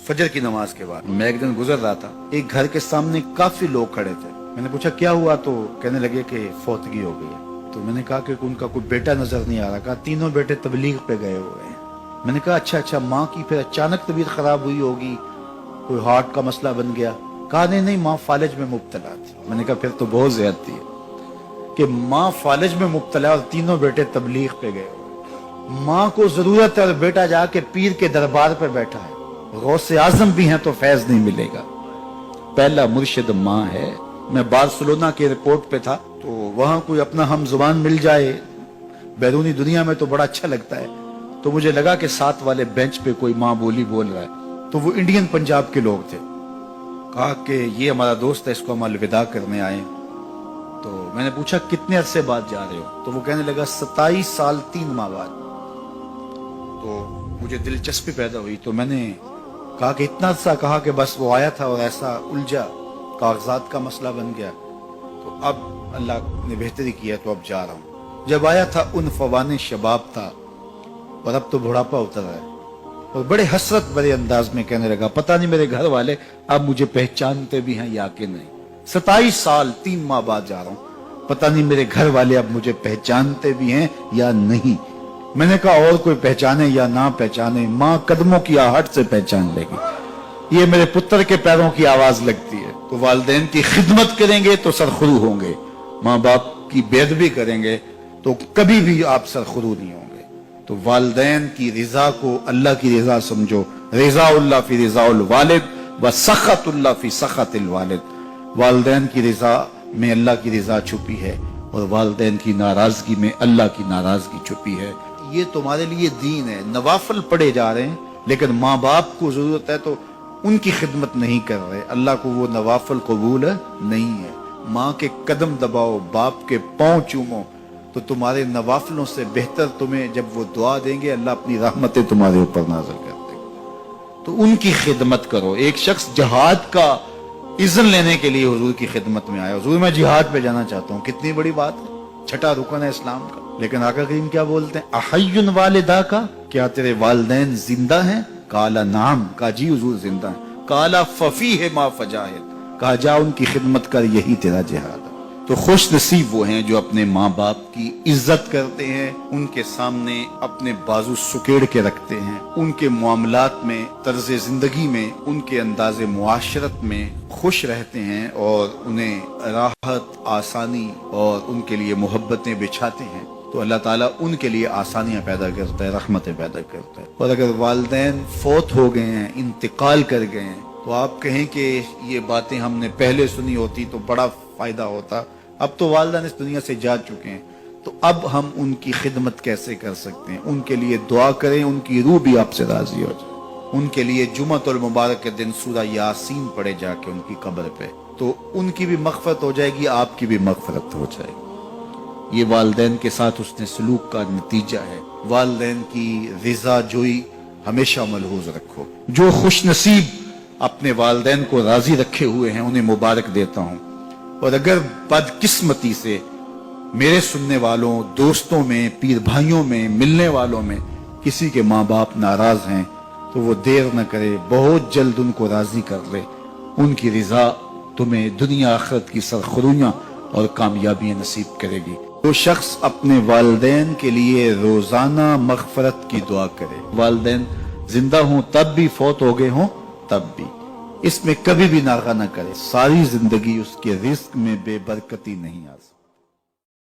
फजर की नमाज के बाद मैं एक दिन गुजर रहा था, एक घर के सामने काफी लोग खड़े थे। मैंने पूछा क्या हुआ, तो कहने लगे कि फौतगी हो गई है। तो मैंने कहा कि उनका कोई बेटा नजर नहीं आ रहा। कहा तीनों बेटे तबलीग पे गए हुए हैं। मैंने कहा अच्छा, माँ की फिर अचानक तबीयत खराब हुई होगी, कोई हार्ट का मसला बन गया। कहा नहीं, माँ फालिज में मुब्तला थी। मैंने कहा फिर तो बहुत ज्यादती है कि माँ फालिज में मुब्तला और तीनों बेटे तबलीग पे गए। माँ को जरूरत है और बेटा जाके पीर के दरबार पे बैठा है। गौसे आजम भी हैं तो फैज नहीं मिलेगा। पहला मुर्शिद माँ है। मैं बार्सिलोना के एयरपोर्ट पे था, तो वहां कोई अपना हम जुबान मिल जाए बैरूनी दुनिया में तो बड़ा अच्छा लगता है। तो मुझे लगा कि साथ वाले बेंच पे कोई माँ बोली बोल रहा है, तो वो इंडियन पंजाब के लोग थे। कहा कि ये हमारा दोस्त है, इसको हम अलविदा करने आए। तो मैंने पूछा कितने अरसे बाद जा रहे हो? तो वो कहने लगा 27 साल 3 माह बाद। तो मुझे दिलचस्पी पैदा हुई, तो मैंने कहा कि इतना अरसा? कहा कि बस वो आया था और ऐसा उलझा, कागजात का मसला बन गया, तो अब अल्लाह ने बेहतरी किया तो अब जा रहा हूँ। जब आया था उन फवाने शबाब था और अब तो बुढ़ापा उतर रहा है। और बड़े हसरत भरे अंदाज में कहने लगा पता नहीं मेरे घर वाले अब मुझे पहचानते भी हैं या कि नहीं। 27 साल 3 माह बाद जा रहा हूँ, पता नहीं मेरे घर वाले अब मुझे पहचानते भी हैं या नहीं। मैंने कहा और कोई पहचाने या ना पहचाने, माँ कदमों की आहट से पहचान लेगी। ये मेरे पुत्र के पैरों की आवाज लगती है। तो वालिदैन की खिदमत करेंगे तो सरखुरू होंगे, माँ बाप की बेअदबी करेंगे तो कभी भी आप सरखुरू नहीं होंगे। तो वालिदैन की रिजा को अल्लाह की रिजा समझो। रिज़ाउल्लाह फी रिज़ाउल वालिद व सखतुल्लाह फी सखतिल वालिद। वालिदैन की रिजा में अल्लाह की रिजा छुपी है और वालिदैन की नाराजगी में अल्लाह की नाराजगी छुपी है। ये तुम्हारे लिए दीन है। नवाफिल पढ़े जा रहे हैं, लेकिन माँ बाप को जरूरत है तो उनकी खिदमत नहीं कर रहे। अल्लाह को वो नवाफिल कबूल नहीं है। माँ के कदम दबाओ, बाप के पांव चूमो, तो तुम्हारे नवाफिलों से बेहतर तुम्हें जब वो दुआ देंगे अल्लाह अपनी रहमतें तुम्हारे ऊपर नाज़िल कर देगा। तो उनकी खिदमत करो। एक शख्स जहाद का इज़्न लेने के लिए हुजूर की खिदमत में आया, हुजूर मैं जिहाद पे जाना चाहता हूँ। कितनी बड़ी बात है, 6ठा रुकन है इस्लाम का। लेकिन आका करीम क्या बोलते हैं, अहय्युन वालिदा का, क्या तेरे वालिदैन जिंदा हैं? काला नाम, कहा जी हुजूर जिंदा है। काला फफी है मा फजाहिद, कहा जा उनकी खिदमत कर, यही तेरा जिहाद है। तो खुश नसीब वो हैं जो अपने माँ बाप की इज्जत करते हैं, उनके सामने अपने बाजू सुकेड़ के रखते हैं, उनके मामलात में, तर्ज जिंदगी में, उनके अंदाज़े मुआशरत में खुश रहते हैं और उन्हें राहत, आसानी और उनके लिए मोहब्बतें बिछाते हैं। तो अल्लाह ताला उनके लिए आसानियां पैदा करता है, रहमतें पैदा करता है। और अगर वालिदैन फौत हो गए हैं, इंतकाल कर गए हैं, तो आप कहें कि ये बातें हमने पहले सुनी होती तो बड़ा फायदा होता। अब तो वालिदैन इस दुनिया से जा चुके हैं, तो अब हम उनकी खिदमत कैसे कर सकते हैं? उनके लिए दुआ करें, उनकी रूह भी आपसे राजी हो जाए। उनके लिए जुमअतुल मुबारक के दिन सूरा यासीन पढ़े जाके उनकी कब्र पे, तो उनकी भी मग़फ़िरत हो जाएगी, आपकी भी मग़फ़िरत हो जाएगी। ये वालिदैन के साथ उसने सलूक का नतीजा है। वालिदैन की रिज़ा जोई हमेशा मलहूज रखो। जो खुश नसीब अपने वालिदैन को राजी रखे हुए हैं उन्हें मुबारक देता हूँ। और अगर बदकिस्मती से मेरे सुनने वालों, दोस्तों में, पीर भाइयों में, मिलने वालों में किसी के माँ बाप नाराज हैं, तो वो देर न करे, बहुत जल्द उनको राजी कर ले। उनकी रिजा तुम्हें दुनिया आखिरत की सरखुरियां और कामयाबियां नसीब करेगी। वो शख्स अपने वालिदैन के लिए रोजाना मग़फ़िरत की दुआ करे। वालिदैन जिंदा हों तब भी, फौत हो गए हों तब भी, इसमें कभी भी नागा न करे। सारी जिंदगी उसके रिस्क में बेबरकती नहीं आ सकती।